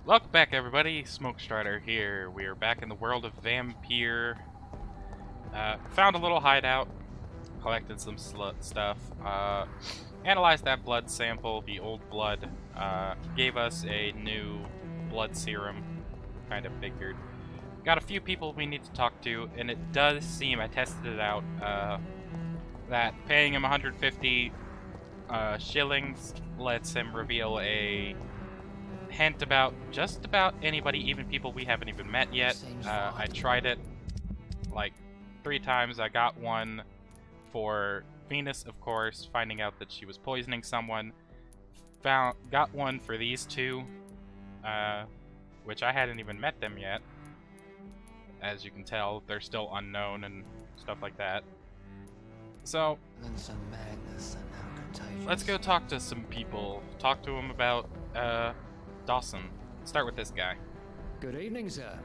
Welcome back, everybody. Smoke Strider here. We are back in the world of Vampyr. Found a little hideout, collected some stuff, analyzed that blood sample, the old blood, gave us a new blood serum, kind of figured. Got a few people we need to talk to, and it does seem, I tested it out, that paying him 150 shillings lets him reveal a hint about just about anybody, even people we haven't even met yet. I tried it like 3 times. I got one for Venus, of course, finding out that she was poisoning someone. Got one for these two, which I hadn't even met them yet. As you can tell, they're still unknown and stuff like that. So, let's go talk to some people. Talk to them about, Dawson. Start with this guy. Good evening, sir.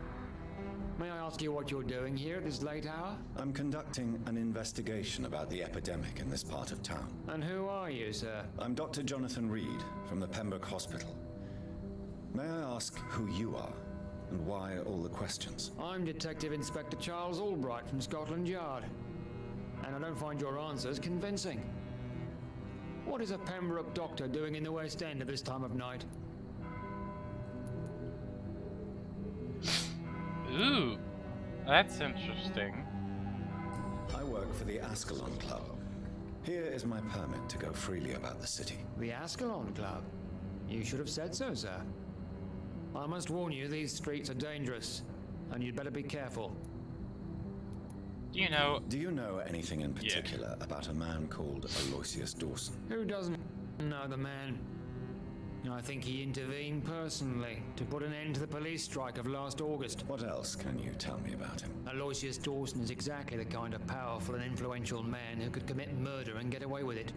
May I ask you what you're doing here at this late hour? I'm conducting an investigation about the epidemic in this part of town. And who are you, sir? I'm Dr. Jonathan Reed from the Pembroke Hospital. May I ask who you are and why all the questions? I'm Detective Inspector Charles Albright from Scotland Yard. And I don't find your answers convincing. What is a Pembroke doctor doing in the West End at this time of night? Ooh, that's interesting. I work for the Ascalon Club. Here is my permit to go freely about the city. The Ascalon Club? You should have said so, sir. I must warn you, these streets are dangerous, and you'd better be careful. Do you know anything in particular about a man called Aloysius Dawson? Who doesn't know the man? I think he intervened personally to put an end to the police strike of last August. What else can you tell me about him? Aloysius Dawson is exactly the kind of powerful and influential man who could commit murder and get away with it,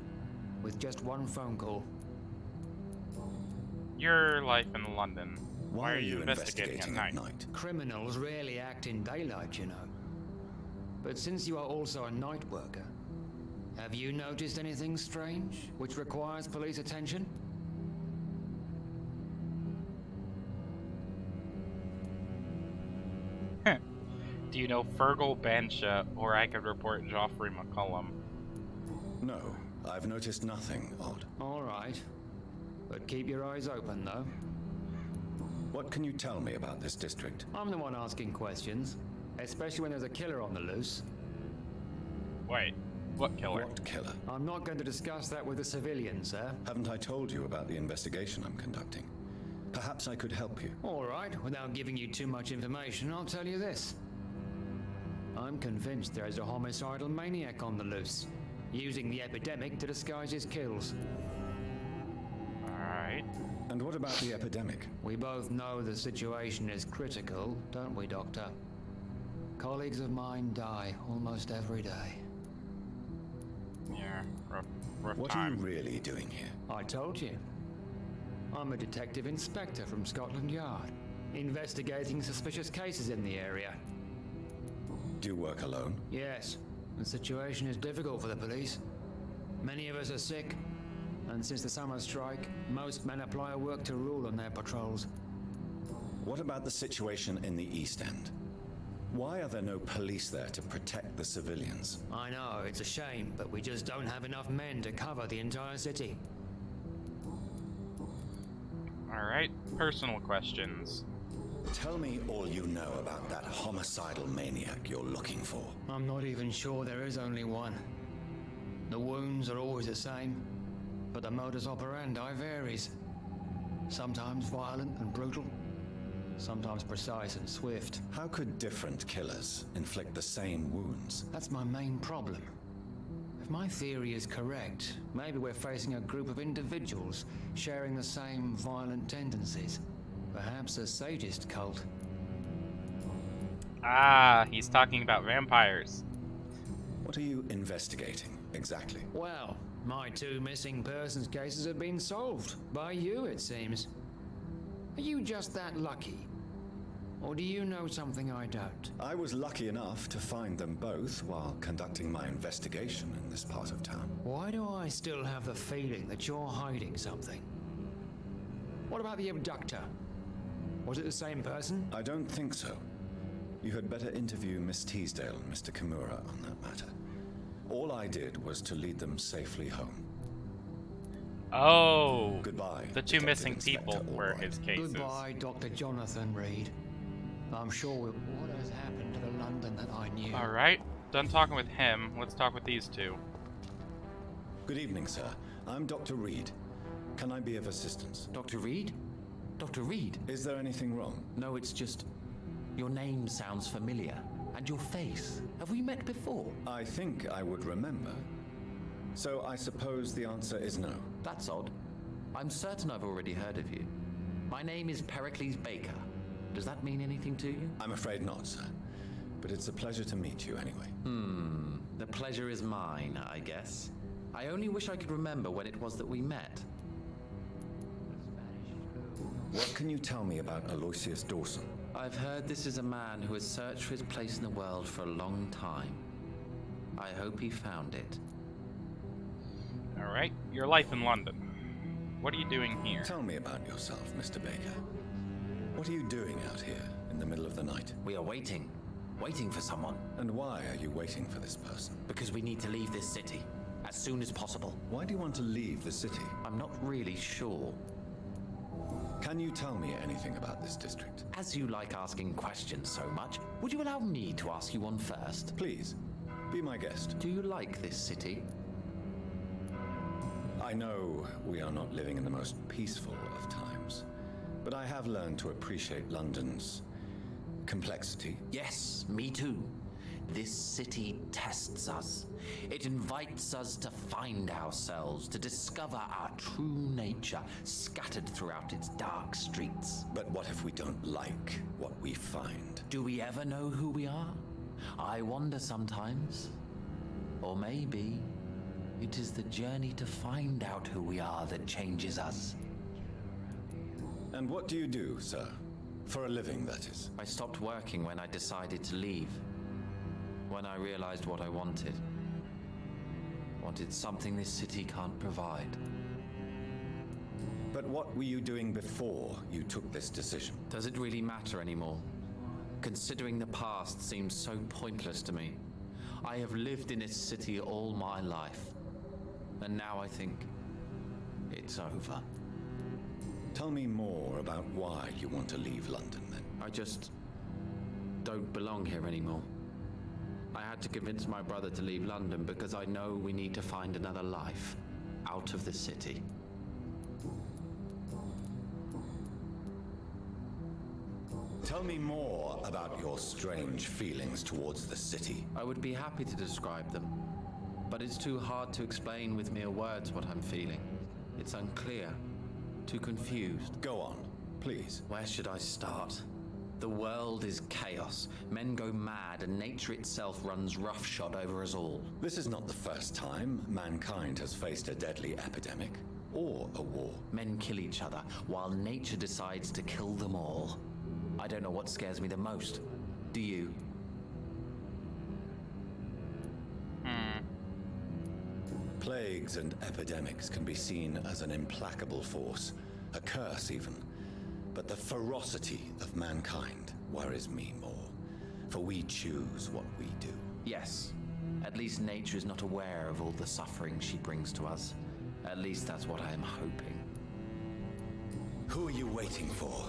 with just one phone call. Your life in London. Why are you investigating at night? Criminals rarely act in daylight, you know. But since you are also a night worker, have you noticed anything strange which requires police attention? Do you know Fergal Bansha, or I could report Joffrey McCullum? No, I've noticed nothing odd. All right. But keep your eyes open, though. What can you tell me about this district? I'm the one asking questions, especially when there's a killer on the loose. Wait, what killer? What killer? I'm not going to discuss that with the civilians, sir. Haven't I told you about the investigation I'm conducting? Perhaps I could help you. All right, without giving you too much information, I'll tell you this. I'm convinced there's a homicidal maniac on the loose, using the epidemic to disguise his kills. Alright. And what about the epidemic? We both know the situation is critical, don't we, Doctor? Colleagues of mine die almost every day. Yeah, rough What time. are you really doing here? I told you. I'm a detective inspector from Scotland Yard, investigating suspicious cases in the area. Do you work alone? Yes, the situation is difficult for the police. Many of us are sick, and since the summer strike, most men apply a work to rule on their patrols. What about the situation in the East End? Why are there no police there to protect the civilians? I know, it's a shame, but we just don't have enough men to cover the entire city. Alright, personal questions. Tell me all you know about that homicidal maniac you're looking for. I'm not even sure there is only one. The wounds are always the same, but the modus operandi varies. Sometimes violent and brutal, sometimes precise and swift. How could different killers inflict the same wounds? That's my main problem. If my theory is correct, maybe we're facing a group of individuals sharing the same violent tendencies. Perhaps a sadist cult. Ah, he's talking about vampires. What are you investigating, exactly? Well, my 2 missing persons cases have been solved. By you, it seems. Are you just that lucky? Or do you know something I don't? I was lucky enough to find them both while conducting my investigation in this part of town. Why do I still have the feeling that you're hiding something? What about the abductor? Was it the same person? I don't think so. You had better interview Miss Teasdale and Mr. Kimura on that matter. All I did was to lead them safely home. Oh, Goodbye. the two Detective missing Inspector people were Albright. his cases. Goodbye, Dr. Jonathan Reed. I'm sure what has happened to the London that I knew. All right, done talking with him. Let's talk with these two. Good evening, sir. I'm Dr. Reed. Can I be of assistance? Dr. Reed? Dr. Reed? Is there anything wrong? No, it's just... Your name sounds familiar. And your face. Have we met before? I think I would remember. So I suppose the answer is no. That's odd. I'm certain I've already heard of you. My name is Pericles Baker. Does that mean anything to you? I'm afraid not, sir. But it's a pleasure to meet you anyway. The pleasure is mine, I guess. I only wish I could remember when it was that we met. What can you tell me about Aloysius Dawson? I've heard this is a man who has searched for his place in the world for a long time. I hope he found it. All right, your life in London. What are you doing here? Tell me about yourself, Mr. Baker. What are you doing out here in the middle of the night? We are waiting. Waiting for someone. And why are you waiting for this person? Because we need to leave this city. As soon as possible. Why do you want to leave the city? I'm not really sure. Can you tell me anything about this district? As you like asking questions so much, would you allow me to ask you one first? Please, be my guest. Do you like this city? I know we are not living in the most peaceful of times, but I have learned to appreciate London's complexity. Yes, me too. This city tests us. It invites us to find ourselves, to discover our true nature scattered throughout its dark streets. But what if we don't like what we find? Do we ever know who we are? I wonder sometimes. Or maybe it is the journey to find out who we are that changes us. And what do you do, sir? For a living, that is. I stopped working when I decided to leave. When I realized what I wanted. Wanted something this city can't provide. But what were you doing before you took this decision? Does it really matter anymore? Considering the past seems so pointless to me. I have lived in this city all my life. And now I think it's over. Tell me more about why you want to leave London, then. I just don't belong here anymore. I had to convince my brother to leave London because I know we need to find another life out of the city. Tell me more about your strange feelings towards the city. I would be happy to describe them, but it's too hard to explain with mere words what I'm feeling. It's unclear, too confused. Go on, please. Where should I start? The world is chaos. Men go mad, and nature itself runs roughshod over us all. This is not the first time mankind has faced a deadly epidemic or a war. Men kill each other, while nature decides to kill them all. I don't know what scares me the most. Do you? Plagues and epidemics can be seen as an implacable force, a curse even. But the ferocity of mankind worries me more, for we choose what we do. Yes. At least nature is not aware of all the suffering she brings to us. At least that's what I am hoping. Who are you waiting for?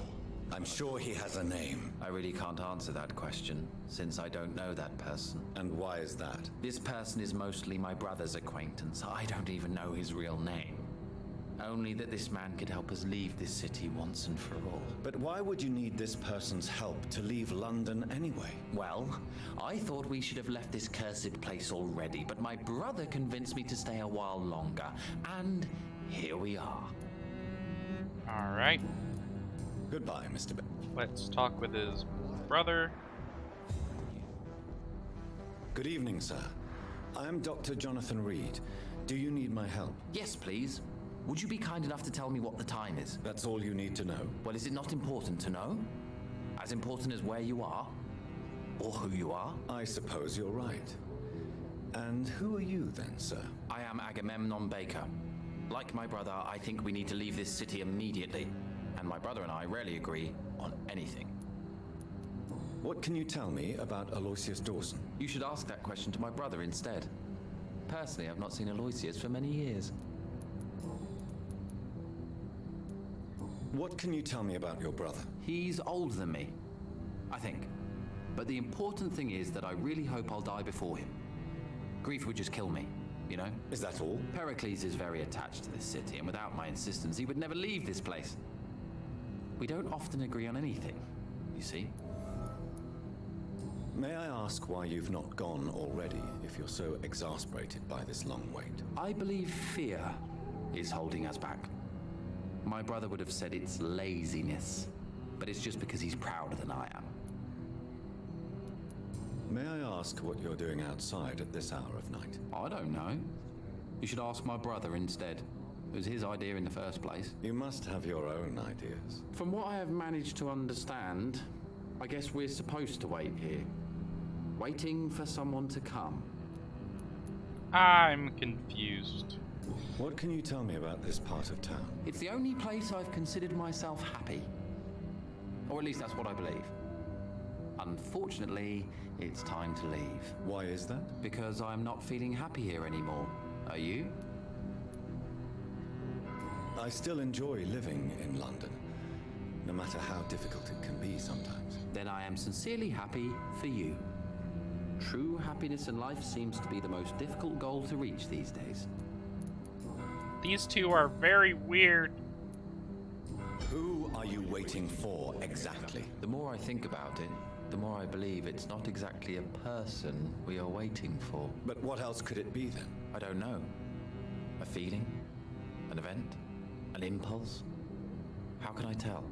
I'm sure he has a name. I really can't answer that question, since I don't know that person. And why is that? This person is mostly my brother's acquaintance. I don't even know his real name. Only that this man could help us leave this city once and for all. But why would you need this person's help to leave London anyway? Well, I thought we should have left this cursed place already, but my brother convinced me to stay a while longer. And here we are. All right, Goodbye, Mr. let's talk with his brother. Good evening, sir. I am Dr. Jonathan Reed. Do you need my help? Yes, please. Would you be kind enough to tell me what the time is? That's all you need to know. Well, is it not important to know? As important as where you are? Or who you are? I suppose you're right. And who are you then, sir? I am Agamemnon Baker. Like my brother, I think we need to leave this city immediately. and my brother and I rarely agree on anything. What can you tell me about Aloysius Dawson? You should ask that question to my brother instead. Personally, I've not seen Aloysius for many years. What can you tell me about your brother? He's older than me, I think. But the important thing is that I really hope I'll die before him. Grief would just kill me, you know? Is that all? Pericles is very attached to this city, and without my insistence, he would never leave this place. We don't often agree on anything, you see? May I ask why you've not gone already, if you're so exasperated by this long wait? I believe fear is holding us back. My brother would have said it's laziness, but it's just because he's prouder than I am. May I ask what you're doing outside at this hour of night? I don't know. You should ask my brother instead. It was his idea in the first place. You must have your own ideas. From what I have managed to understand, I guess we're supposed to wait here. Waiting for someone to come. I'm confused. What can you tell me about this part of town? It's the only place I've considered myself happy. Or at least that's what I believe. Unfortunately, it's time to leave. Why is that? Because I'm not feeling happy here anymore. Are you? I still enjoy living in London, no matter how difficult it can be sometimes. Then I am sincerely happy for you. True happiness in life seems to be the most difficult goal to reach these days. These two are very weird. Who are you waiting for exactly? The more I think about it, the more I believe it's not exactly a person we are waiting for. But what else could it be then? I don't know. A feeling? An event? An impulse? How can I tell?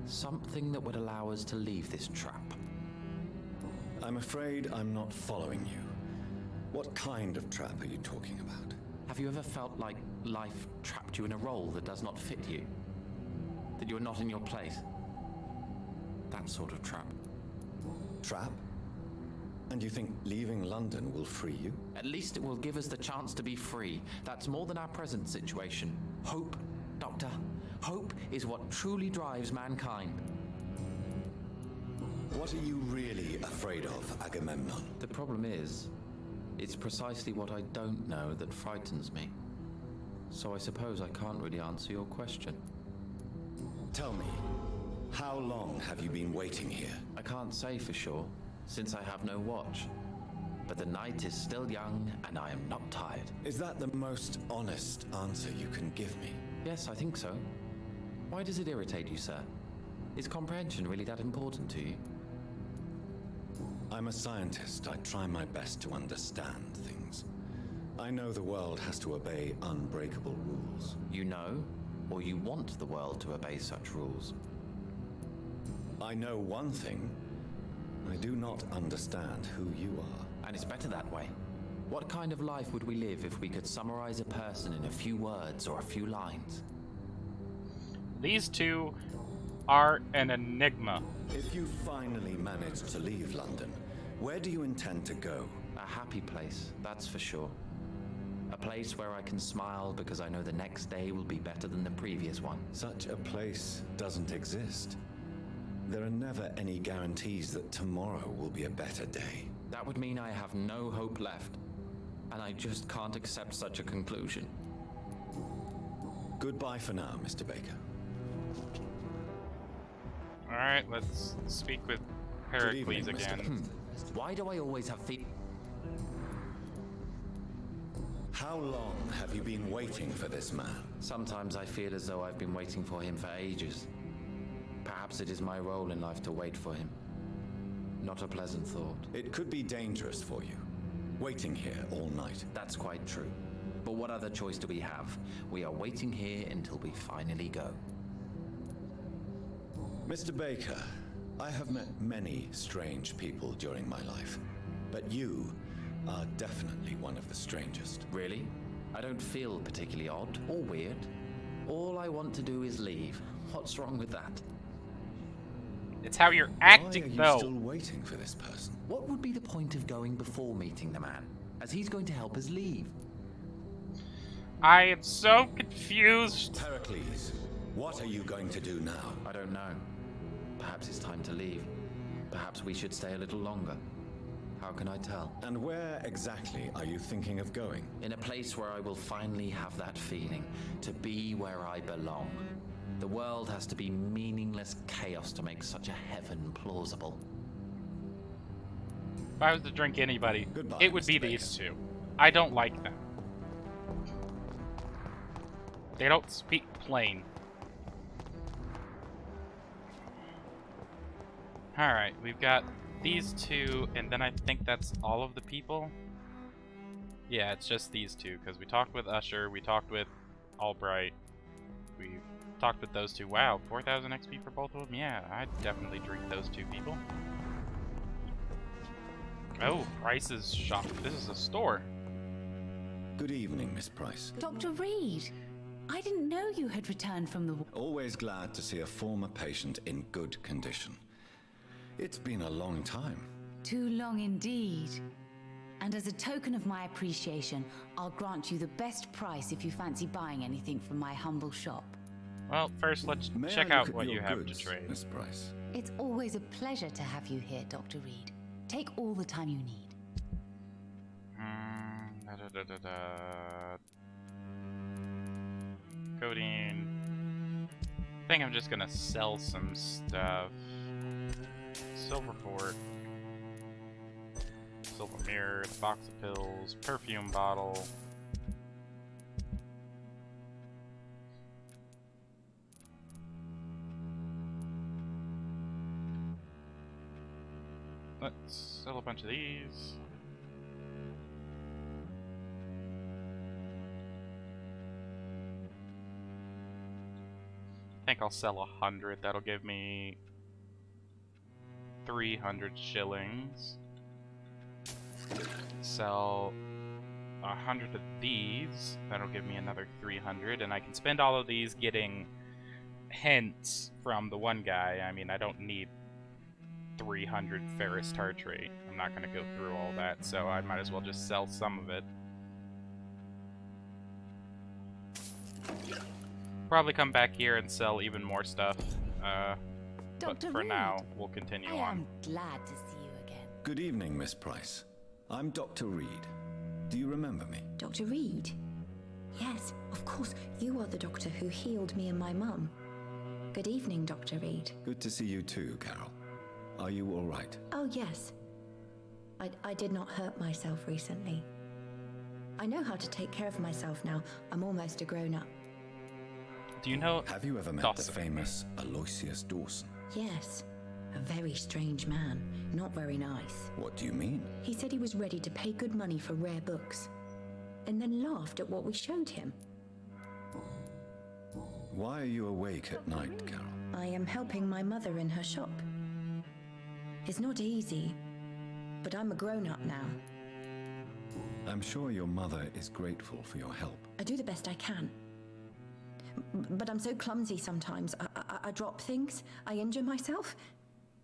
Something that would allow us to leave this trap. I'm afraid I'm not following you. What kind of trap are you talking about? Have you ever felt like life trapped you in a role that does not fit you? That you're not in your place? That sort of trap. Trap? And you think leaving London will free you? At least it will give us the chance to be free. That's more than our present situation. Hope, Doctor. Hope is what truly drives mankind. What are you really afraid of, Agamemnon? The problem is, it's precisely what I don't know that frightens me. So I suppose I can't really answer your question. Tell me, how long have you been waiting here? I can't say for sure, since I have no watch. But the night is still young, and I am not tired. Is that the most honest answer you can give me? Yes, I think so. Why does it irritate you, sir? Is comprehension really that important to you? I'm a scientist. I try my best to understand things. I know the world has to obey unbreakable rules. You know, or you want the world to obey such rules? I know one thing. I do not understand who you are. And it's better that way. What kind of life would we live if we could summarize a person in a few words or a few lines? These two are an enigma. If you finally manage to leave London, where do you intend to go? A happy place, that's for sure. A place where I can smile because I know the next day will be better than the previous one. Such a place doesn't exist. There are never any guarantees that tomorrow will be a better day. That would mean I have no hope left, and I just can't accept such a conclusion. Goodbye for now, Mr. Baker. Alright, let's speak with Good Pericles evening, Mr. again. Why do I always have How long have you been waiting for this man? Sometimes I feel as though I've been waiting for him for ages. Perhaps it is my role in life to wait for him. Not a pleasant thought. It could be dangerous for you, waiting here all night. That's quite true. But what other choice do we have? We are waiting here until we finally go. Mr. Baker, I have met many strange people during my life, but you are definitely one of the strangest. Really? I don't feel particularly odd or weird. All I want to do is leave. What's wrong with that? It's how you're Why are acting, you though. still waiting for this person? What would be the point of going before meeting the man, as he's going to help us leave? I am so confused. Pericles, What are you going to do now? I don't know. Perhaps it's time to leave. Perhaps we should stay a little longer. How can I tell? And where exactly are you thinking of going? In a place where I will finally have that feeling, to be where I belong. The world has to be meaningless chaos to make such a heaven plausible. If I was to drink anybody, Goodbye, it would be Mr. Baker. these two. I don't like them. They don't speak plain. Alright, we've got these two, and then I think that's all of the people. Yeah, it's just these two, because we talked with Usher, we talked with Albright, we talked with those two. Wow, 4,000 XP for both of them? Yeah, I'd definitely drink those two people. Oh, Price's shop. This is a store. Good evening, Miss Price. Dr. Reed, I didn't know you had returned from the war. Always glad to see a former patient in good condition. It's been a long time. Too long indeed. And as a token of my appreciation, I'll grant you the best price if you fancy buying anything from my humble shop. Well, first let's May check I out look at what your you have goods, to trade. Miss Price? It's always a pleasure to have you here, Dr. Reed. Take all the time you need. Codeine. I think I'm just gonna sell some stuff. Silver fork. Silver mirror, box of pills, perfume bottle. Let's sell a bunch of these. I think I'll sell 100. That'll give me 300 shillings. Sell 100 of these. That'll give me another 300, and I can spend all of these getting hints from the one guy. I mean, I don't need 300 ferrous tartrate. I'm not going to go through all that, so I might as well just sell some of it. Probably come back here and sell even more stuff, but Dr. for Reed, now, we'll continue I on. am glad to see you again. Good evening, Miss Price. I'm Dr. Reed. Do you remember me? Dr. Reed? Yes, of course. You are the doctor who healed me and my mum. Good evening, Dr. Reed. Good to see you too, Carol. Are you all right? Oh, yes. I did not hurt myself recently. I know how to take care of myself now. I'm almost a grown-up. Do you know Have you ever met Dawson? the famous Aloysius Dawson? Yes, a very strange man. Not very nice. What do you mean? He said he was ready to pay good money for rare books, and then laughed at what we showed him. Why are you awake at night, Carol? I am helping my mother in her shop. It's not easy, but I'm a grown-up now. I'm sure your mother is grateful for your help. I do the best I can. But I'm so clumsy sometimes. I drop things. I injure myself.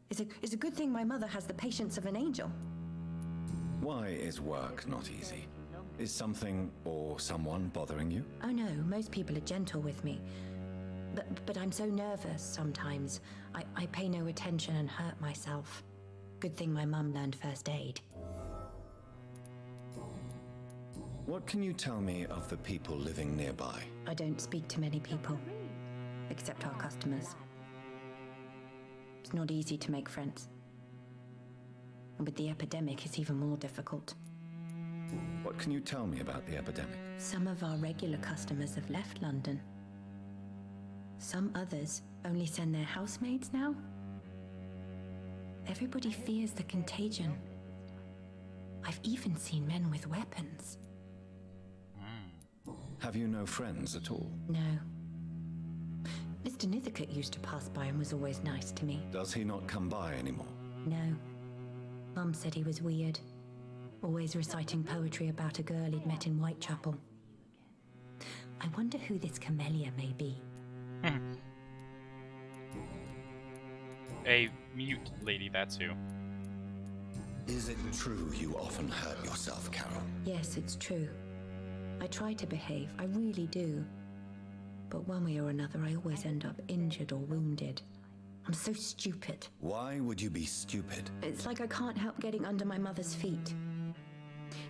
It's a good thing my mother has the patience of an angel. Why is work not easy? Is something or someone bothering you? Oh no, most people are gentle with me. But I'm so nervous sometimes. I pay no attention and hurt myself. Good thing my mum learned first aid. What can you tell me of the people living nearby? I don't speak to many people, except our customers. It's not easy to make friends. And with the epidemic, it's even more difficult. What can you tell me about the epidemic? Some of our regular customers have left London. Some others only send their housemaids now. Everybody fears the contagion. I've even seen men with weapons. Have you no friends at all? No. Mr. Nithercote used to pass by and was always nice to me. Does he not come by anymore? No. Mum said he was weird. Always reciting poetry about a girl he'd met in Whitechapel. I wonder who this camellia may be. a mute lady? That's who. Is it true you often hurt yourself, Carol? Yes, it's true. I try to behave, I really do. but one way or another I always end up injured or wounded. I'm so stupid. Why would you be stupid? It's like I can't help getting under my mother's feet.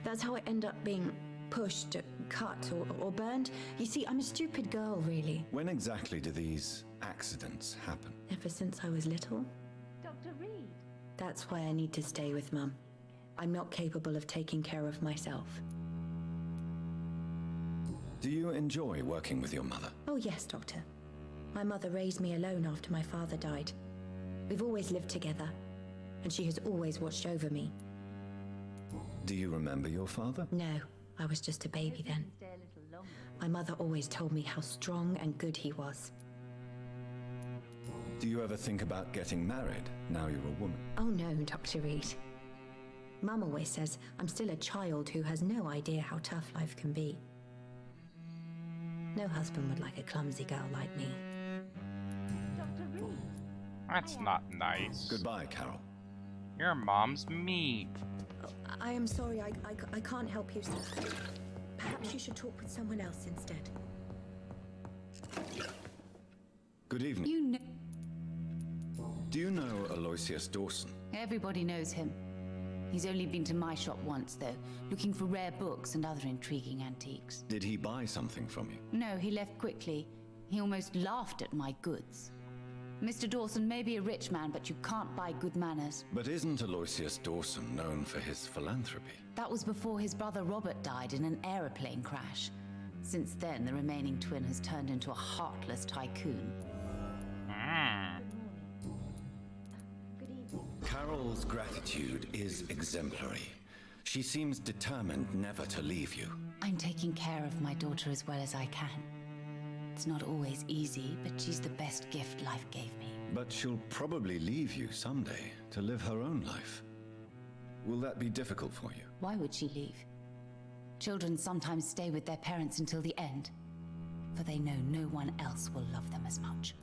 That's how I end up being pushed, cut, or burned. You see, I'm a stupid girl, really. When exactly do these accidents happen? Ever since I was little. Dr. Reed. That's why I need to stay with Mum. I'm not capable of taking care of myself. Do you enjoy working with your mother? Oh yes, Doctor. My mother raised me alone after my father died. We've always lived together, and she has always watched over me. Do you remember your father? No, I was just a baby then. My mother always told me how strong and good he was. Do you ever think about getting married now you're a woman? Oh no, Dr. Reed. Mum always says I'm still a child who has no idea how tough life can be. No husband would like a clumsy girl like me. Dr. Reed. That's not nice. Goodbye, Carol. Your mom's mean. I am sorry, I can't help you, sir. Perhaps you should talk with someone else instead. Good evening. You know. Do you know Aloysius Dawson? Everybody knows him. He's only been to my shop once, though, looking for rare books and other intriguing antiques. Did he buy something from you? No, he left quickly. He almost laughed at my goods. Mr. Dawson may be a rich man, but you can't buy good manners. But isn't Aloysius Dawson known for his philanthropy? That was before his brother Robert died in an aeroplane crash. Since then, the remaining twin has turned into a heartless tycoon. Carol's gratitude is exemplary. She seems determined never to leave you. I'm taking care of my daughter as well as I can. It's not always easy, but she's the best gift life gave me. But she'll probably leave you someday to live her own life. Will that be difficult for you? Why would she leave? Children sometimes stay with their parents until the end, for they know no one else will love them as much.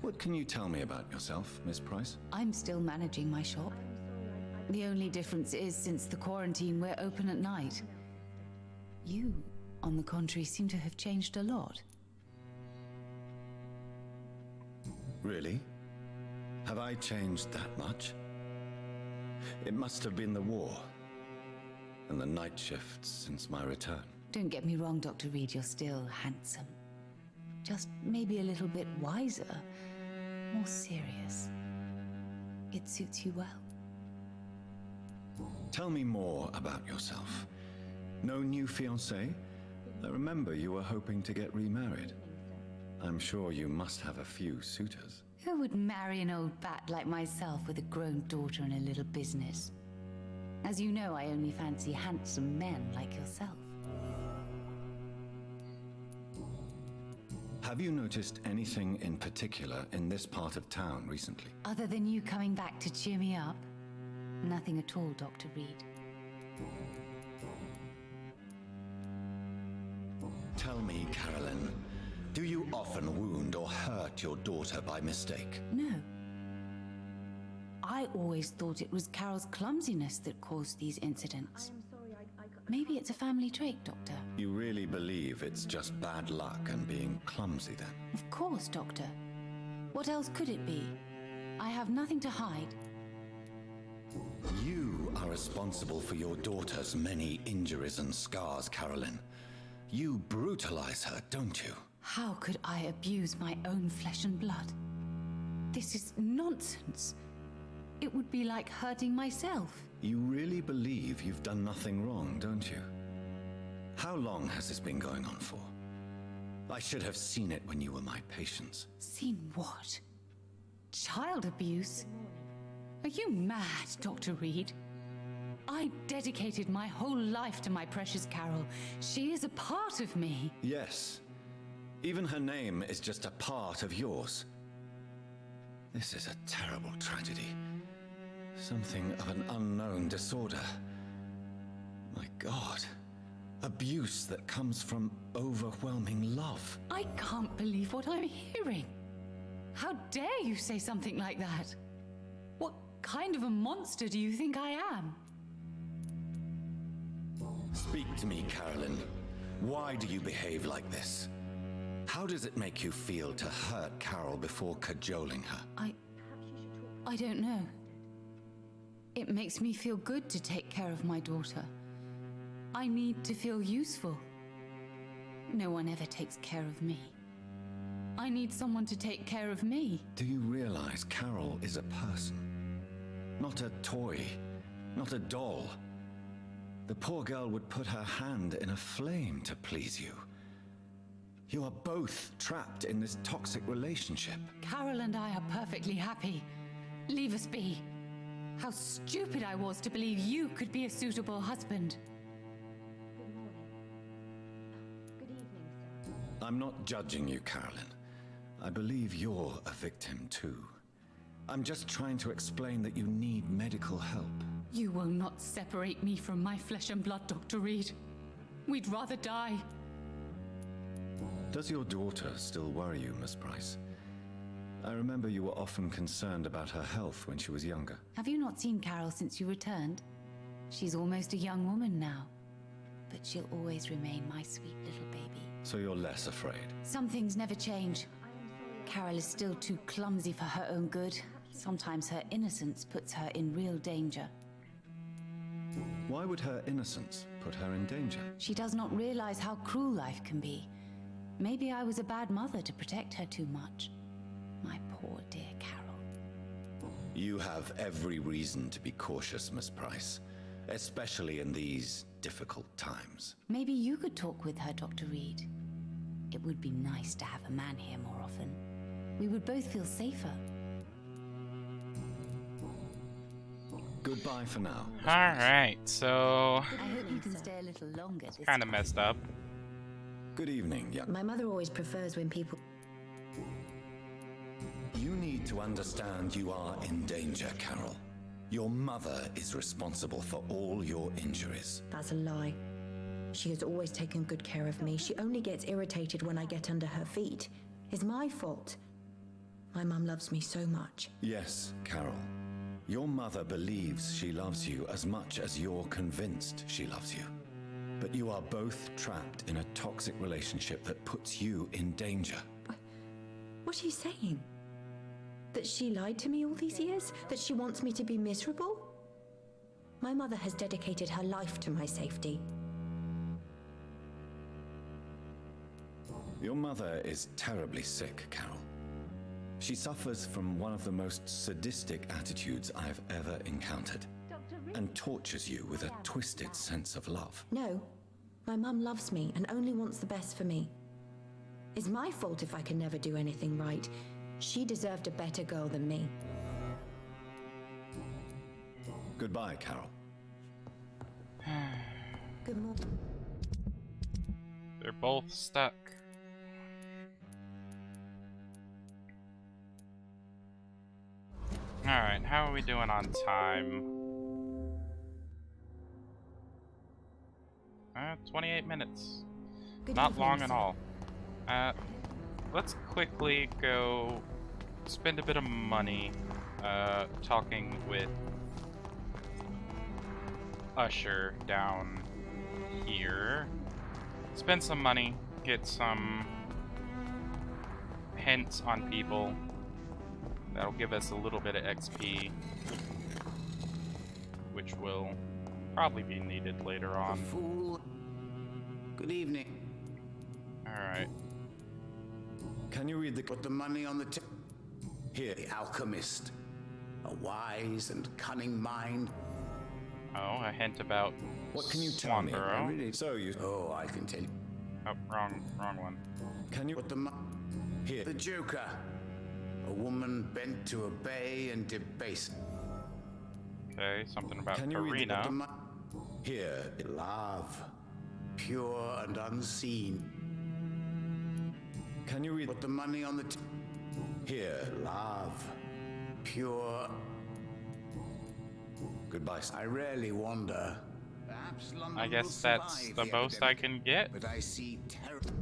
What can you tell me about yourself, Miss Price? I'm still managing my shop. The only difference is, since the quarantine, we're open at night. You, on the contrary, seem to have changed a lot. Really? Have I changed that much? It must have been the war and the night shifts since my return. Don't get me wrong, Dr. Reed, you're still handsome. Just maybe a little bit wiser, more serious. It suits you well. Tell me more about yourself. No new fiancé? I remember you were hoping to get remarried. I'm sure you must have a few suitors. Who would marry an old bat like myself with a grown daughter and a little business? As you know, I only fancy handsome men like yourself. Have you noticed anything in particular in this part of town recently? Other than you coming back to cheer me up? Nothing at all, Dr. Reed. Tell me, Carolyn, do you often wound or hurt your daughter by mistake? No. I always thought it was Carol's clumsiness that caused these incidents. Maybe it's a family trait, Doctor. You really believe it's just bad luck and being clumsy then? Of course, Doctor. What else could it be? I have nothing to hide. You are responsible for your daughter's many injuries and scars, Carolyn. You brutalize her, don't you? How could I abuse my own flesh and blood? This is nonsense. It would be like hurting myself. You really believe you've done nothing wrong, don't you? How long has this been going on for? I should have seen it when you were my patients. Seen what? Child abuse? Are you mad, Dr. Reed? I dedicated my whole life to my precious Carol. She is a part of me. Yes. Even her name is just a part of yours. This is a terrible tragedy. Something of an unknown disorder. My God. Abuse that comes from overwhelming love. I can't believe what I'm hearing. How dare you say something like that? What kind of a monster do you think I am? Speak to me, Carolyn. Why do you behave like this? How does it make you feel to hurt Carol before cajoling her? I don't know. It makes me feel good to take care of my daughter. I need to feel useful. No one ever takes care of me. I need someone to take care of me. Do you realize Carol is a person? Not a toy, not a doll. The poor girl would put her hand in a flame to please you. You are both trapped in this toxic relationship. Carol and I are perfectly happy. Leave us be. How stupid I was to believe you could be a suitable husband. I'm not judging you, Carolyn. I believe you're a victim too. I'm just trying to explain that you need medical help. You will not separate me from my flesh and blood, Dr. Reed. We'd rather die. Does your daughter still worry you, Miss Price? I remember you were often concerned about her health when she was younger. Have you not seen Carol since you returned? She's almost a young woman now. But she'll always remain my sweet little baby. So you're less afraid? Some things never change. Carol is still too clumsy for her own good. Sometimes her innocence puts her in real danger. Why would her innocence put her in danger? She does not realize how cruel life can be. Maybe I was a bad mother to protect her too much. My poor dear Carol. You have every reason to be cautious, Miss Price, especially in these difficult times. Maybe you could talk with her, Dr. Reed. It would be nice to have a man here more often. We would both feel safer. Goodbye for now. Alright, so... I hope you can stay a little longer this Kind of time. messed up. Good evening, young. My mother always prefers when people... You need to understand you are in danger, Carol. Your mother is responsible for all your injuries. That's a lie. She has always taken good care of me. She only gets irritated when I get under her feet. It's my fault. My mum loves me so much. Yes, Carol. Your mother believes she loves you as much as you're convinced she loves you. But you are both trapped in a toxic relationship that puts you in danger. What are you saying? That she lied to me all these years? That she wants me to be miserable? My mother has dedicated her life to my safety. Your mother is terribly sick, Carol. She suffers from one of the most sadistic attitudes I've ever encountered, and tortures you with a twisted sense of love. No, my mum loves me and only wants the best for me. It's my fault if I can never do anything right. She deserved a better girl than me. Goodbye, Carol. Good morning. They're both stuck. Alright, how are we doing on time? 28 minutes. Good Not evening, long at sir. all. Let's quickly go spend a bit of money talking with Usher down here. Spend some money, get some hints on people. That'll give us a little bit of XP, which will probably be needed later on. Fool. Good evening. Alright. Can you read the... Put the money on the Here, the alchemist. A wise and cunning mind. Oh, a hint about What can you tell me? Swanborough. Really? So you... Oh, I can tell you. Oh, wrong one. Can you... Put the Here. The Joker. A woman bent to obey and debase. Okay, something about Can you read the- Put the Karina. Here. Love. Pure and unseen. Can you read... Put the money on the Here. Love. Pure. Goodbye, sir. I rarely wonder. Perhaps London I guess will that's survive the most I epidemic, can get. But I see terrible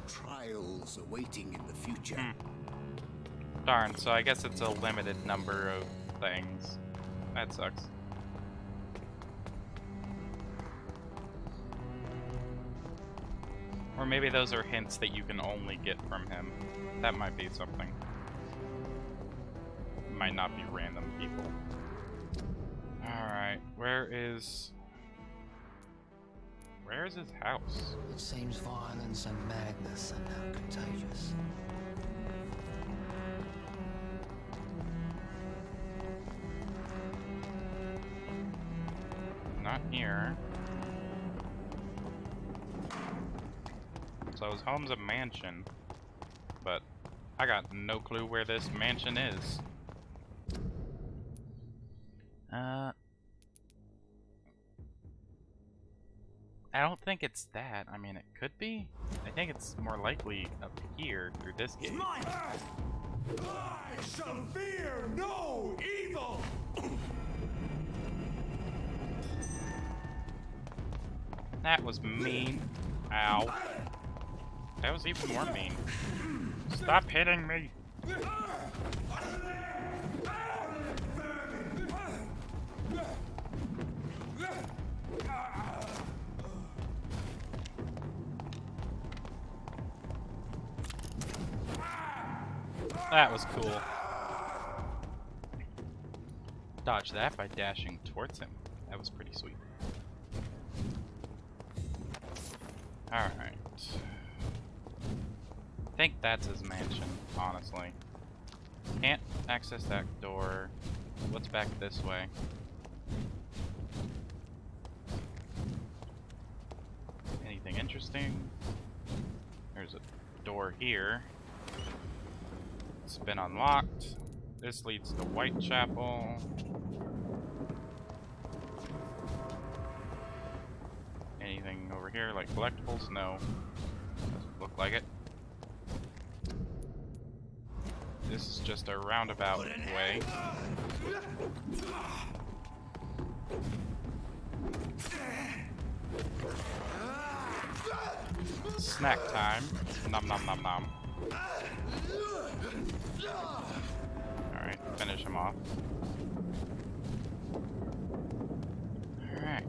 trials awaiting in the future. Darn, so I guess it's a limited number of things. That sucks. Or maybe those are hints that you can only get from him. That might be something. Might not be random people. Alright, where is his house? It seems violence and madness are now contagious. Not here. So his home's a mansion, but I got no clue where this mansion is. I don't think it's that. I mean, it could be. I think it's more likely up here through this gate. I shall fear no evil! That was mean. Ow. That was even more mean. Stop hitting me! That was cool. Dodged that by dashing towards him. That was pretty sweet. Alright. I think that's his mansion, honestly. Can't access that door. What's back this way? Anything interesting? There's a door here. It's been unlocked. This leads to Whitechapel. Anything over here, like collectibles? No. Doesn't look like it. This is just a roundabout way. Snack time. Nom nom nom nom. Alright, finish him off. Alright.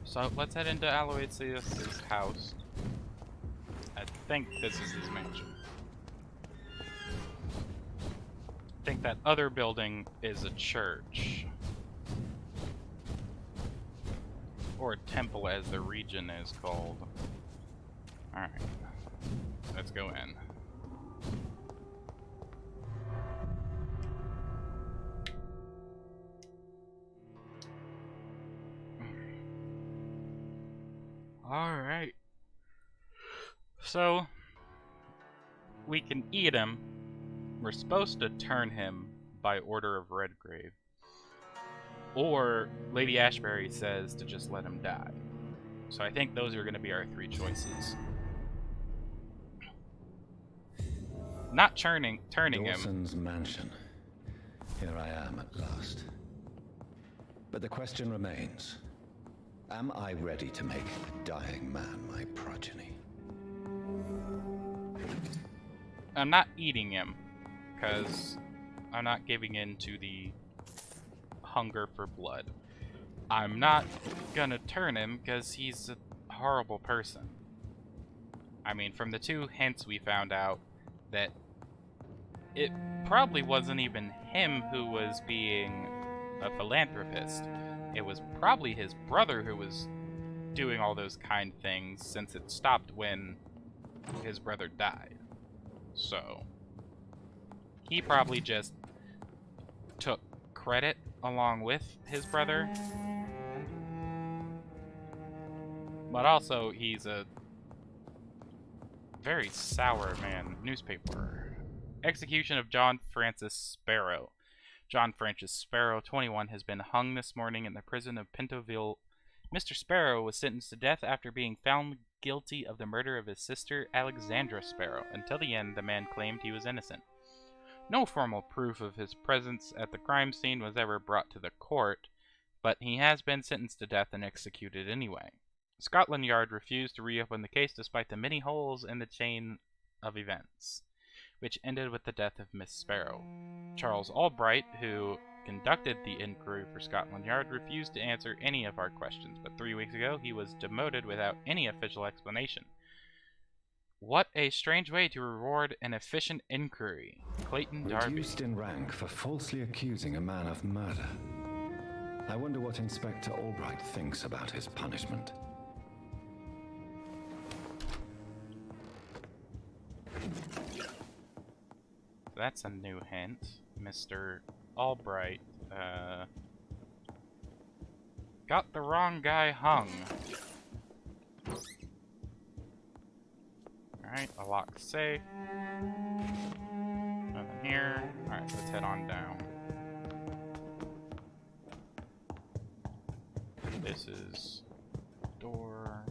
So let's head into Aloysius' house. I think this is his mansion. I think that other building is a church. Or a temple, as the region is called. Alright. Let's go in. Alright. So, we can eat him. We're supposed to turn him by order of Redgrave. Or Lady Ashbury says to just let him die. So I think those are going to be our three choices. Not turning him. Dawson's mansion. Here I am at last. But the question remains. Am I ready to make a dying man my progeny? I'm not eating him, because I'm not giving in to the hunger for blood. I'm not gonna turn him, because he's a horrible person. I mean, from the two hints we found out, that it probably wasn't even him who was being a philanthropist. It was probably his brother who was doing all those kind things, since it stopped when his brother died. So, he probably just took credit along with his brother. But also, he's a very sour man. Newspaper. Execution of John Francis Sparrow. John Francis Sparrow, 21, has been hung this morning in the prison of Pintoville. Mr. Sparrow was sentenced to death after being found guilty of the murder of his sister, Alexandra Sparrow. Until the end, the man claimed he was innocent. No formal proof of his presence at the crime scene was ever brought to the court, but he has been sentenced to death and executed anyway. Scotland Yard refused to reopen the case despite the many holes in the chain of events. which ended with the death of Miss Sparrow. Charles Albright, who conducted the inquiry for Scotland Yard, refused to answer any of our questions, but 3 weeks ago he was demoted without any official explanation. What a strange way to reward an efficient inquiry. Clayton Darby. Reduced in rank for falsely accusing a man of murder. I wonder what Inspector Albright thinks about his punishment. That's a new hint. Mr. Albright, got the wrong guy hung. Alright, a locked safe. Nothing here. Alright, let's head on down. This is door.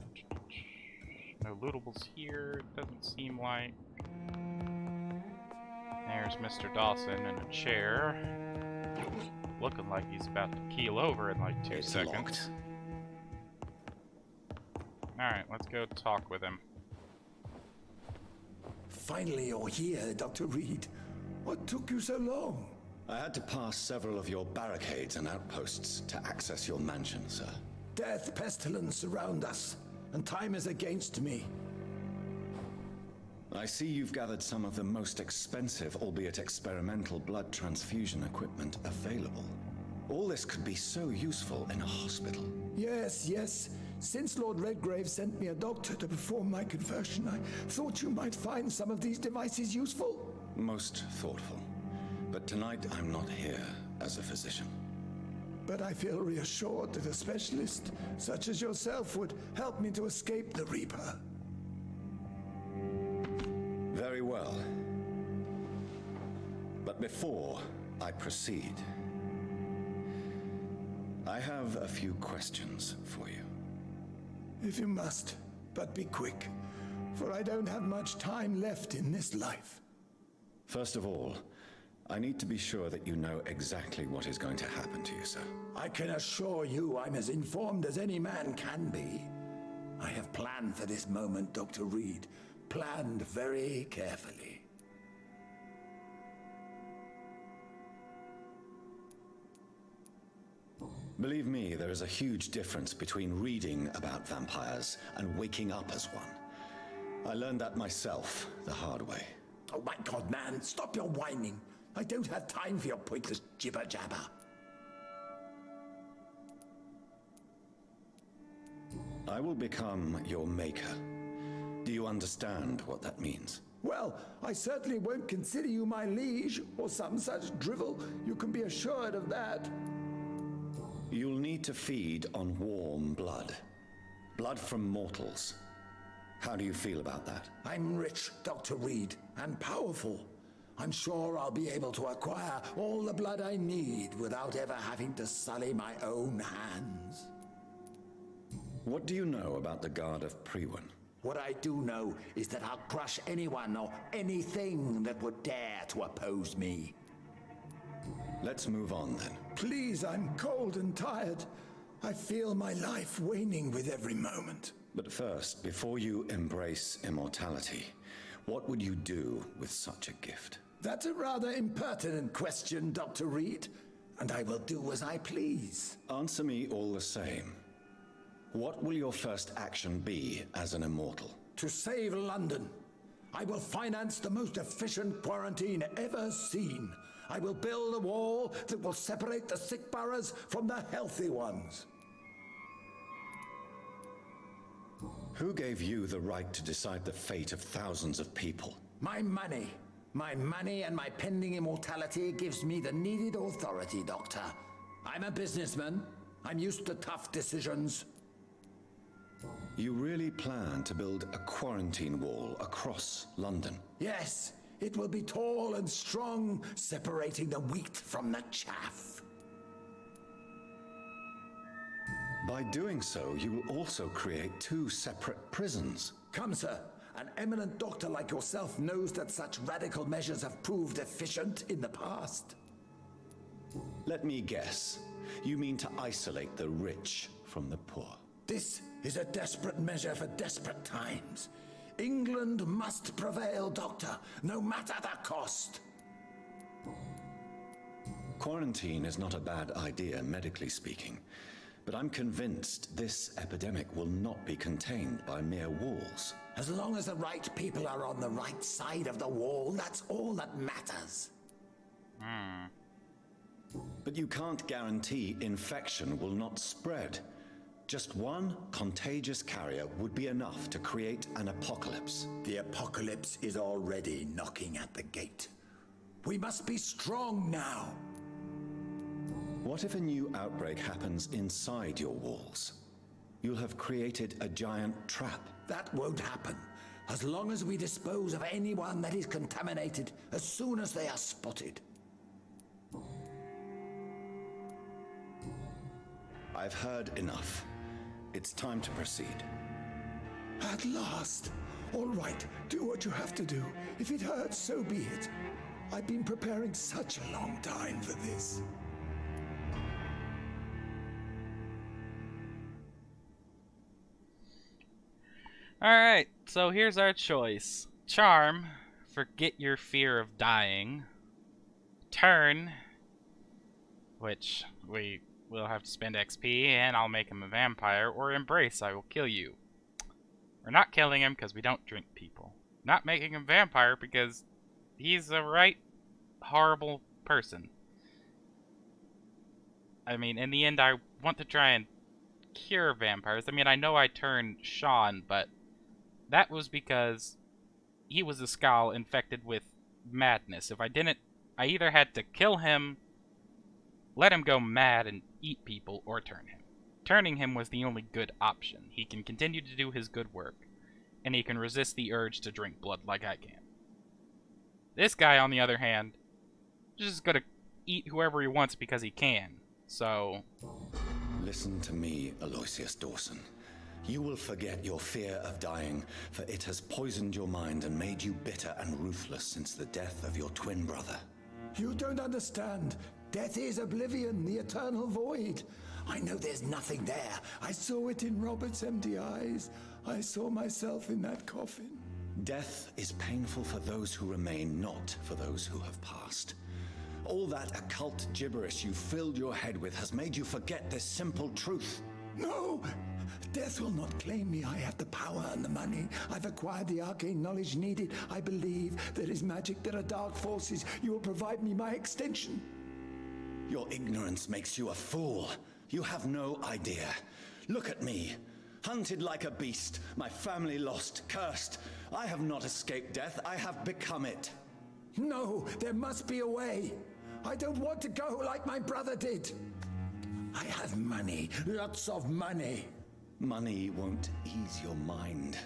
No lootables here, it doesn't seem like. There's Mr. Dawson in a chair. Looking like he's about to keel over in like 2 seconds. Locked. Alright, let's go talk with him. Finally, you're here, Dr. Reed. What took you so long? I had to pass several of your barricades and outposts to access your mansion, sir. Death, pestilence surround us, and time is against me. I see you've gathered some of the most expensive, albeit experimental, blood transfusion equipment available. All this could be so useful in a hospital. Yes, yes. Since Lord Redgrave sent me a doctor to perform my conversion, I thought you might find some of these devices useful. Most thoughtful. But tonight I'm not here as a physician. But I feel reassured that a specialist such as yourself would help me to escape the Reaper. Very well. But before I proceed, I have a few questions for you. If you must, but be quick, for I don't have much time left in this life. First of all, I need to be sure that you know exactly what is going to happen to you, sir. I can assure you I'm as informed as any man can be. I have planned for this moment, Dr. Reed. Planned very carefully. Believe me, there is a huge difference between reading about vampires and waking up as one. I learned that myself the hard way. Oh my God, man, stop your whining. I don't have time for your pointless jibber-jabber. I will become your maker. Do you understand what that means? Well, I certainly won't consider you my liege, or some such drivel. You can be assured of that. You'll need to feed on warm blood. Blood from mortals. How do you feel about that? I'm rich, Dr. Reed, and powerful. I'm sure I'll be able to acquire all the blood I need without ever having to sully my own hands. What do you know about the Guard of Priwen? What I do know is that I'll crush anyone or anything that would dare to oppose me. Let's move on then. Please, I'm cold and tired. I feel my life waning with every moment. But first, before you embrace immortality, what would you do with such a gift? That's a rather impertinent question, Dr. Reed, and I will do as I please. Answer me all the same. What will your first action be as an immortal? To save London, I will finance the most efficient quarantine ever seen. I will build a wall that will separate the sick boroughs from the healthy ones. Who gave you the right to decide the fate of thousands of people? My money. My money and my pending immortality gives me the needed authority, Doctor. I'm a businessman. I'm used to tough decisions. You really plan to build a quarantine wall across London? Yes, it will be tall and strong, separating the wheat from the chaff. By doing so, you will also create 2 separate prisons. Come, sir. An eminent doctor like yourself knows that such radical measures have proved efficient in the past. Let me guess. You mean to isolate the rich from the poor? This is a desperate measure for desperate times. England must prevail, Doctor, no matter the cost. Quarantine is not a bad idea, medically speaking. But I'm convinced this epidemic will not be contained by mere walls. As long as the right people are on the right side of the wall, that's all that matters. But you can't guarantee infection will not spread. Just one contagious carrier would be enough to create an apocalypse. The apocalypse is already knocking at the gate. We must be strong now. What if a new outbreak happens inside your walls? You'll have created a giant trap. That won't happen. As long as we dispose of anyone that is contaminated as soon as they are spotted. I've heard enough. It's time to proceed. At last. All right, do what you have to do. If it hurts, so be it. I've been preparing such a long time for this. Alright, so here's our choice. Charm, forget your fear of dying. Turn, which we will have to spend XP, and I'll make him a vampire. Or Embrace, I will kill you. We're not killing him because we don't drink people. Not making him vampire because he's a right horrible person. I mean, in the end, I want to try and cure vampires. I mean, I know I turned Sean, but that was because he was a skull infected with madness. If I didn't, I either had to kill him, let him go mad and eat people, or turn him. Turning him was the only good option. He can continue to do his good work, and he can resist the urge to drink blood like I can. This guy, on the other hand, is just gonna eat whoever he wants because he can. So Listen to me, Aloysius Dawson. You will forget your fear of dying, for it has poisoned your mind and made you bitter and ruthless since the death of your twin brother. You don't understand. Death is oblivion, the eternal void. I know there's nothing there. I saw it in Robert's empty eyes. I saw myself in that coffin. Death is painful for those who remain, not for those who have passed. All that occult gibberish you filled your head with has made you forget this simple truth. No! Death will not claim me. I have the power and the money. I've acquired the arcane knowledge needed. I believe there is magic, there are dark forces. You will provide me my extension. Your ignorance makes you a fool. You have no idea. Look at me. Hunted like a beast, my family lost, cursed. I have not escaped death, I have become it. No, there must be a way. I don't want to go like my brother did. I have money, lots of money. Money won't ease your mind.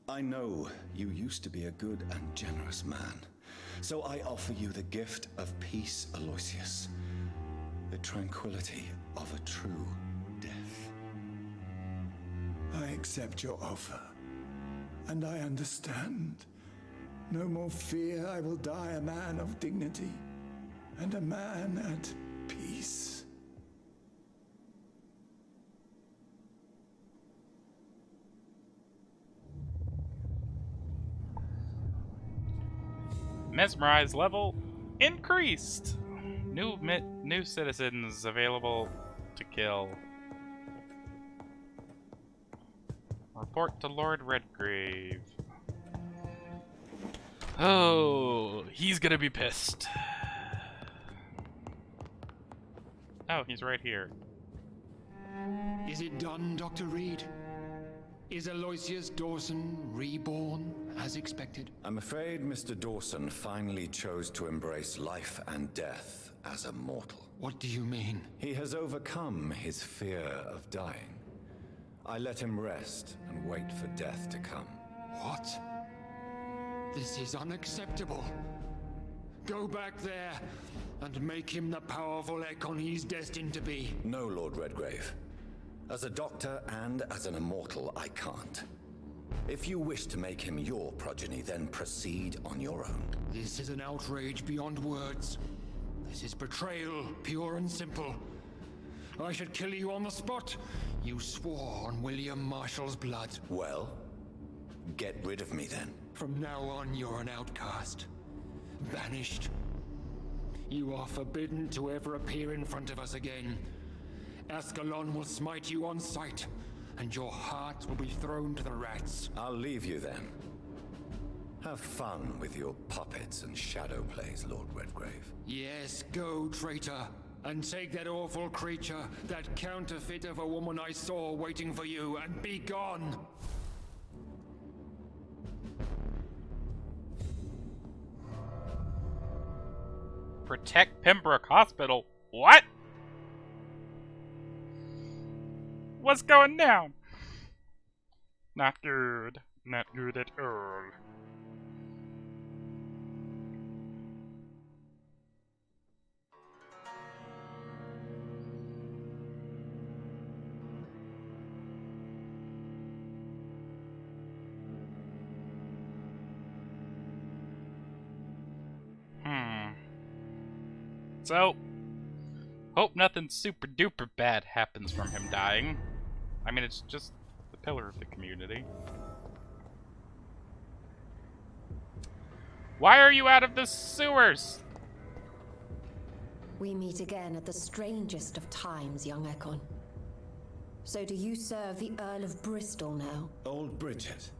I know you used to be a good and generous man, so I offer you the gift of peace, Aloysius. The tranquility of a true death. I accept your offer, and I understand. No more fear, I will die a man of dignity, and a man at peace. Mesmerize level increased. New citizens available to kill. Report to Lord Redgrave. Oh, he's gonna be pissed. Oh, he's right here. Is it done, Dr. Reed? Is Aloysius Dawson reborn as expected? I'm afraid Mr. Dawson finally chose to embrace life and death as a mortal. What do you mean? He has overcome his fear of dying. I let him rest and wait for death to come. What? This is unacceptable. Go back there and make him the powerful Ekon he's destined to be. No, Lord Redgrave. As a doctor and as an immortal, I can't. If you wish to make him your progeny, then proceed on your own. This is an outrage beyond words. This is betrayal, pure and simple. I should kill you on the spot. You swore on William Marshall's blood. Well, Get rid of me then. From now on, you're an outcast. Banished. You are forbidden to ever appear in front of us again. Ascalon will smite you on sight, and your heart will be thrown to the rats. I'll leave you then. Have fun with your puppets and shadow plays, Lord Redgrave. Yes, go, traitor, and take that awful creature, that counterfeit of a woman I saw waiting for you, and be gone! Protect Pembroke Hospital. What? What's going down? Not good. Not good at all. So, hope nothing super duper bad happens from him dying. I mean, it's just the pillar of the community. Why are you out of the sewers? We meet again at the strangest of times, young Ekon. So do you serve the Earl of Bristol now? Old Bridget.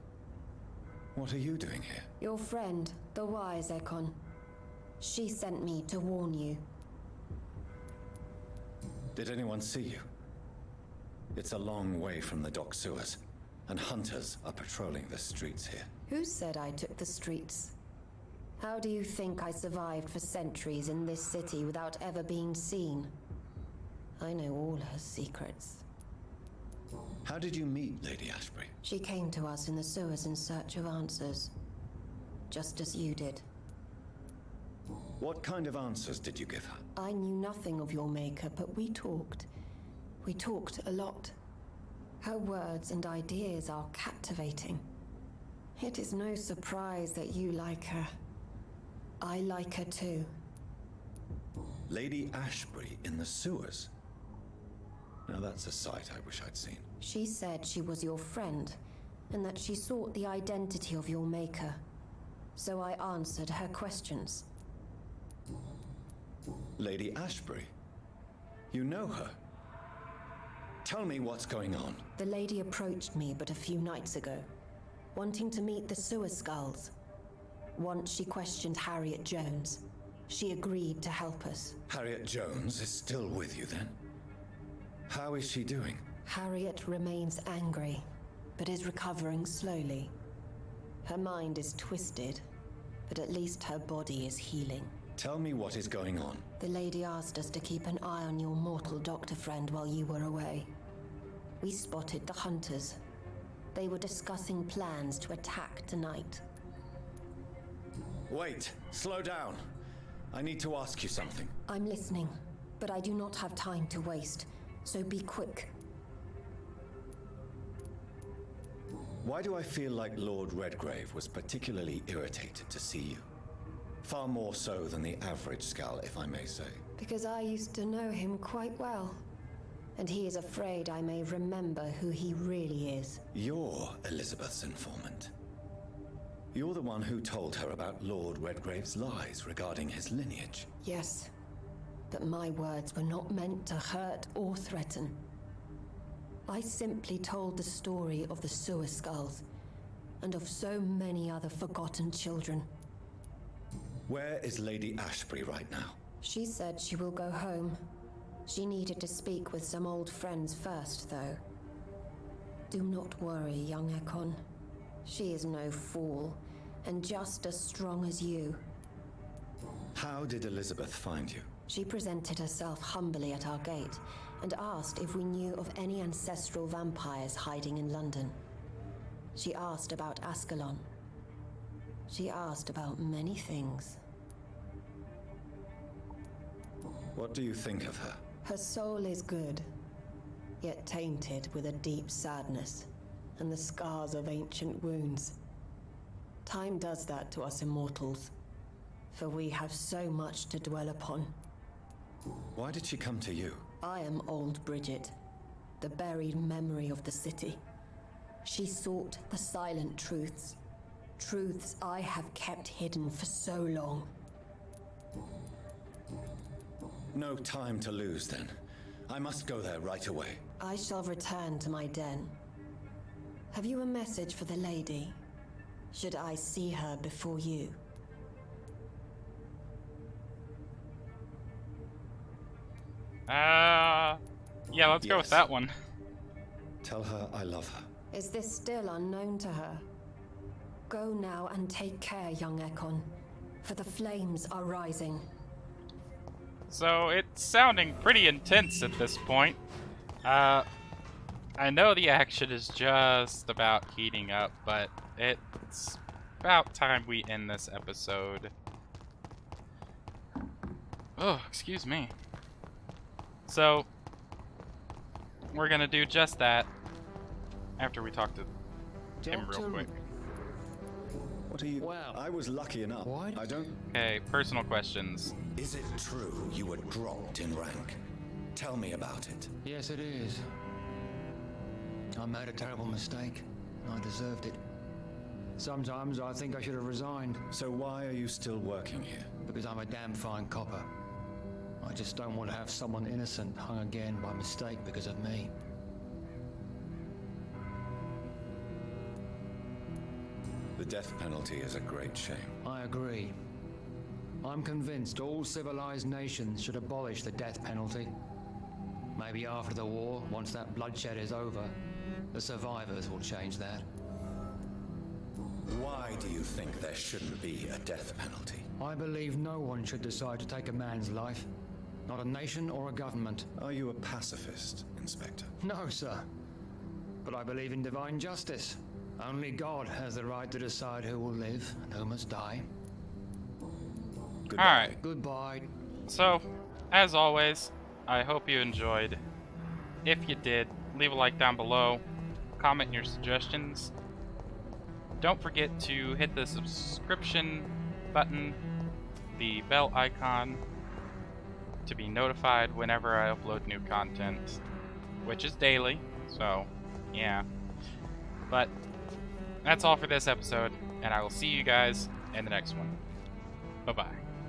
What are you doing here? Your friend, the wise Ekon. She sent me to warn you. Did anyone see you? It's a long way from the dock sewers, and hunters are patrolling the streets here. Who said I took the streets? How do you think I survived for centuries in this city without ever being seen? I know all her secrets. How did you meet Lady Ashbury? She came to us in the sewers in search of answers. Just as you did. What kind of answers did you give her? I knew nothing of your maker, but we talked. We talked a lot. Her words and ideas are captivating. It is no surprise that you like her. I like her too. Lady Ashbury in the sewers? Now that's a sight I wish I'd seen. She said she was your friend, and that she sought the identity of your maker. So I answered her questions. Lady Ashbury? You know her? Tell me what's going on. The lady approached me but a few nights ago, wanting to meet the sewer skulls. Once she questioned Harriet Jones. She agreed to help us. Harriet Jones is still with you then? How is she doing? Harriet remains angry, but is recovering slowly. Her mind is twisted, but at least her body is healing. Tell me what is going on. The lady asked us to keep an eye on your mortal doctor friend while you were away. We spotted the hunters. They were discussing plans to attack tonight. Wait, slow down. I need to ask you something. I'm listening, but I do not have time to waste, so be quick. Why do I feel like Lord Redgrave was particularly irritated to see you? Far more so than the average Skull, if I may say. Because I used to know him quite well. And he is afraid I may remember who he really is. You're Elizabeth's informant. You're the one who told her about Lord Redgrave's lies regarding his lineage. Yes, but my words were not meant to hurt or threaten. I simply told the story of the sewer skulls, and of so many other forgotten children. Where is Lady Ashbury right now? She said she will go home. She needed to speak with some old friends first, though. Do not worry, young Ekon. She is no fool, and just as strong as you. How did Elizabeth find you? She presented herself humbly at our gate, and asked if we knew of any ancestral vampires hiding in London. She asked about Ascalon. She asked about many things. What do you think of her? Her soul is good, yet tainted with a deep sadness and the scars of ancient wounds. Time does that to us immortals, for we have so much to dwell upon. Why did she come to you? I am old Bridget, the buried memory of the city. She sought the silent truths. Truths I have kept hidden for so long. No time to lose, then. I must go there right away. I shall return to my den. Have you a message for the lady? Should I see her before you? Yeah, let's go with Yes. that one. Tell her I love her. Is this still unknown to her? Go now and take care, young Ekon, for the flames are rising. So it's sounding pretty intense at this point. I know the action is just about heating up, but it's about time we end this episode. Oh, excuse me. So, we're gonna do just that after we talk to him real Doctor- quick. What are you... Well, I was lucky enough. why- I don't... Okay, personal questions. Is it true you were dropped in rank? Tell me about it. Yes, it is. I made a terrible mistake. I deserved it. Sometimes I think I should have resigned, So why are you still working here? because I'm a damn fine copper. I just don't want to have someone innocent hung again by mistake because of me. The death penalty is a great shame. I agree. I'm convinced all civilized nations should abolish the death penalty. Maybe after the war, once that bloodshed is over, the survivors will change that. Why do you think there shouldn't be a death penalty? I believe no one should decide to take a man's life. Not a nation or a government. Are you a pacifist, Inspector? No, sir. But I believe in divine justice. Only God has the right to decide who will live and who must die. Goodbye. Alright, Goodbye. so, as always, I hope you enjoyed. If you did, leave a like down below, comment your suggestions. Don't forget to hit the subscription button, the bell icon, to be notified whenever I upload new content, which is daily, so yeah. But that's all for this episode, and I will see you guys in the next one. Bye-bye.